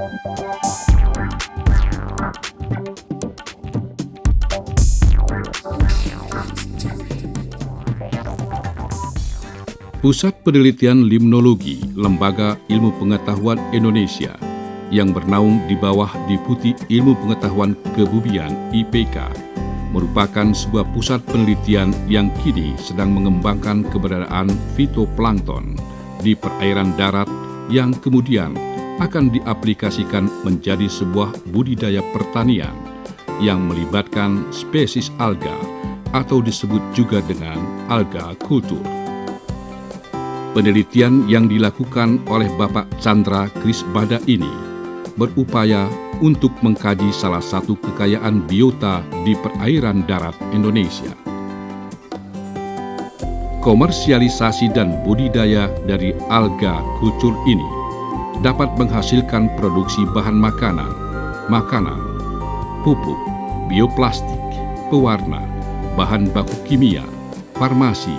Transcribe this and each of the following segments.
Pusat Penelitian Limnologi Lembaga Ilmu Pengetahuan Indonesia yang bernaung di bawah Deputi Ilmu Pengetahuan Kebumian IPK merupakan sebuah pusat penelitian yang kini sedang mengembangkan keberadaan fitoplankton di perairan darat yang kemudian akan diaplikasikan menjadi sebuah budidaya pertanian yang melibatkan spesies alga atau disebut juga dengan alga kultur. Penelitian yang dilakukan oleh Bapak Chandra Krisbada ini berupaya untuk mengkaji salah satu kekayaan biota di perairan darat Indonesia. Komersialisasi dan budidaya dari alga kultur ini dapat menghasilkan produksi bahan makanan, pupuk, bioplastik, pewarna, bahan baku kimia, farmasi,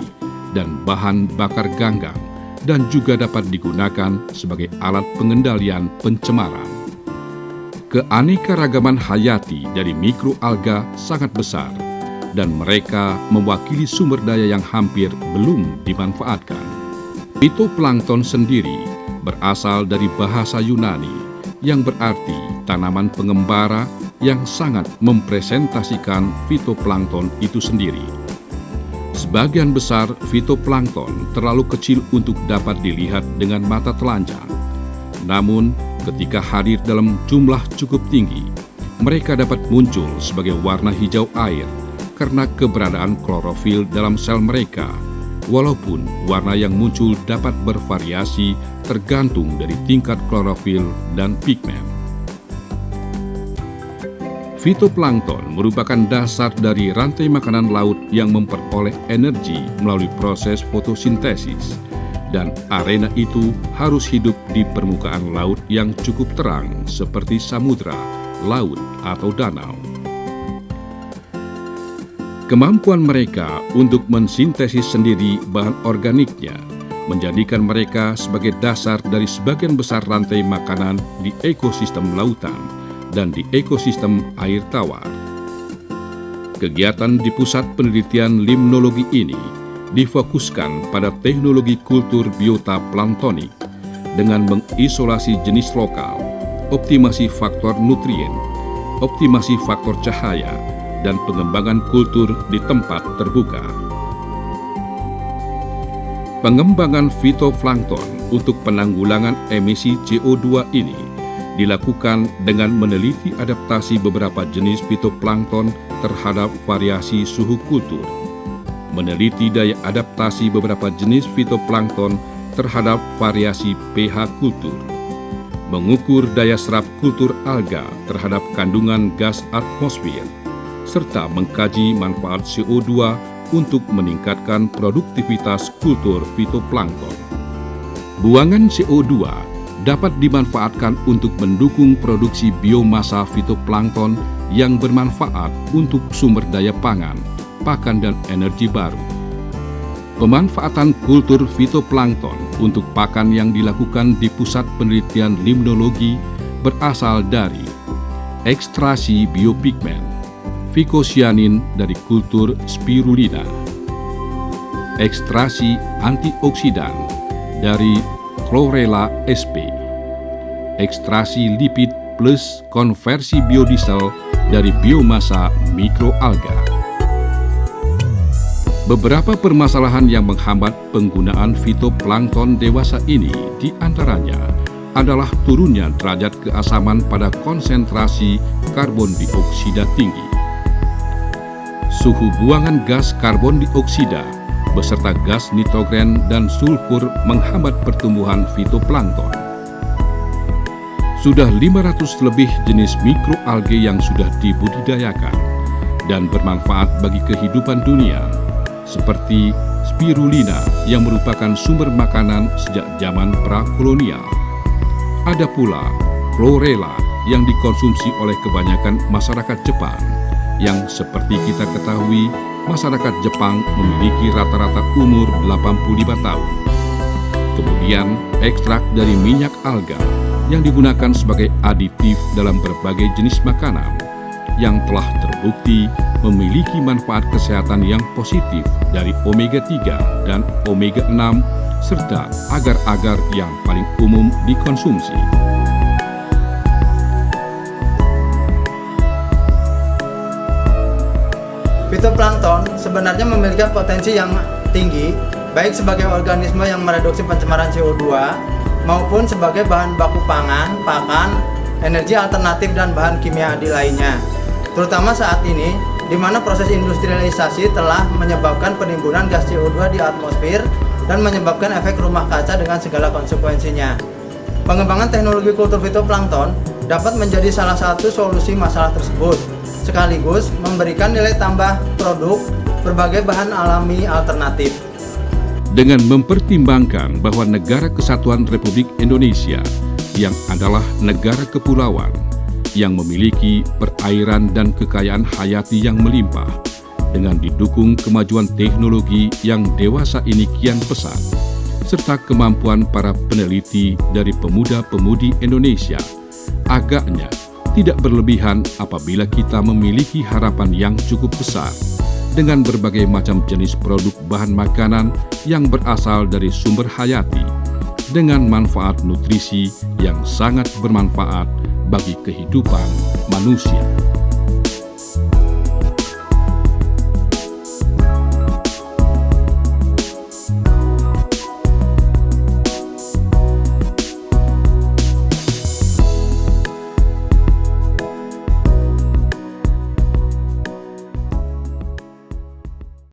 dan bahan bakar ganggang, dan juga dapat digunakan sebagai alat pengendalian pencemaran. Keanekaragaman hayati dari mikroalga sangat besar, dan mereka mewakili sumber daya yang hampir belum dimanfaatkan. Fitoplankton sendiri berasal dari bahasa Yunani yang berarti tanaman pengembara yang sangat mempresentasikan fitoplankton itu sendiri. Sebagian besar fitoplankton terlalu kecil untuk dapat dilihat dengan mata telanjang. Namun, ketika hadir dalam jumlah cukup tinggi, mereka dapat muncul sebagai warna hijau air karena keberadaan klorofil dalam sel mereka, walaupun warna yang muncul dapat bervariasi tergantung dari tingkat klorofil dan pigmen. Fitoplankton merupakan dasar dari rantai makanan laut yang memperoleh energi melalui proses fotosintesis, dan arena itu harus hidup di permukaan laut yang cukup terang seperti samudra, laut, atau danau. Kemampuan mereka untuk mensintesis sendiri bahan organiknya menjadikan mereka sebagai dasar dari sebagian besar rantai makanan di ekosistem lautan dan di ekosistem air tawar. Kegiatan di Pusat Penelitian Limnologi ini difokuskan pada teknologi kultur biota planktonik dengan mengisolasi jenis lokal, optimasi faktor nutrien, optimasi faktor cahaya, dan pengembangan kultur di tempat terbuka. Pengembangan fitoplankton untuk penanggulangan emisi CO2 ini dilakukan dengan meneliti adaptasi beberapa jenis fitoplankton terhadap variasi suhu kultur, meneliti daya adaptasi beberapa jenis fitoplankton terhadap variasi pH kultur, mengukur daya serap kultur alga terhadap kandungan gas atmosfer, serta mengkaji manfaat CO2 untuk meningkatkan produktivitas kultur fitoplankton. Buangan CO2 dapat dimanfaatkan untuk mendukung produksi biomasa fitoplankton yang bermanfaat untuk sumber daya pangan, pakan, dan energi baru. Pemanfaatan kultur fitoplankton untuk pakan yang dilakukan di Pusat Penelitian Limnologi berasal dari ekstraksi biopigmen, fikosyanin dari kultur spirulina, ekstraksi antioksidan dari Chlorella sp, ekstraksi lipid plus konversi biodiesel dari biomasa mikroalga. Beberapa permasalahan yang menghambat penggunaan fitoplankton dewasa ini diantaranya adalah turunnya derajat keasaman pada konsentrasi karbon dioksida tinggi, suhu buangan gas karbon dioksida beserta gas nitrogen dan sulfur menghambat pertumbuhan fitoplankton. Sudah 500 lebih jenis mikroalge yang sudah dibudidayakan dan bermanfaat bagi kehidupan dunia, seperti spirulina yang merupakan sumber makanan sejak zaman prakolonial. Ada pula chlorella yang dikonsumsi oleh kebanyakan masyarakat Jepang, yang seperti kita ketahui, masyarakat Jepang memiliki rata-rata umur 85 tahun. Kemudian ekstrak dari minyak alga yang digunakan sebagai aditif dalam berbagai jenis makanan yang telah terbukti memiliki manfaat kesehatan yang positif dari omega-3 dan omega-6 serta agar-agar yang paling umum dikonsumsi. Fitoplankton sebenarnya memiliki potensi yang tinggi, baik sebagai organisme yang mereduksi pencemaran CO2 maupun sebagai bahan baku pangan, pakan, energi alternatif dan bahan kimia lainnya. Terutama saat ini, di mana proses industrialisasi telah menyebabkan penimbunan gas CO2 di atmosfer dan menyebabkan efek rumah kaca dengan segala konsekuensinya. Pengembangan teknologi kultur fitoplankton dapat menjadi salah satu solusi masalah tersebut, sekaligus memberikan nilai tambah produk berbagai bahan alami alternatif. Dengan mempertimbangkan bahwa Negara Kesatuan Republik Indonesia yang adalah negara kepulauan yang memiliki perairan dan kekayaan hayati yang melimpah, dengan didukung kemajuan teknologi yang dewasa ini kian pesat, serta kemampuan para peneliti dari pemuda-pemudi Indonesia, agaknya tidak berlebihan apabila kita memiliki harapan yang cukup besar dengan berbagai macam jenis produk bahan makanan yang berasal dari sumber hayati, dengan manfaat nutrisi yang sangat bermanfaat bagi kehidupan manusia.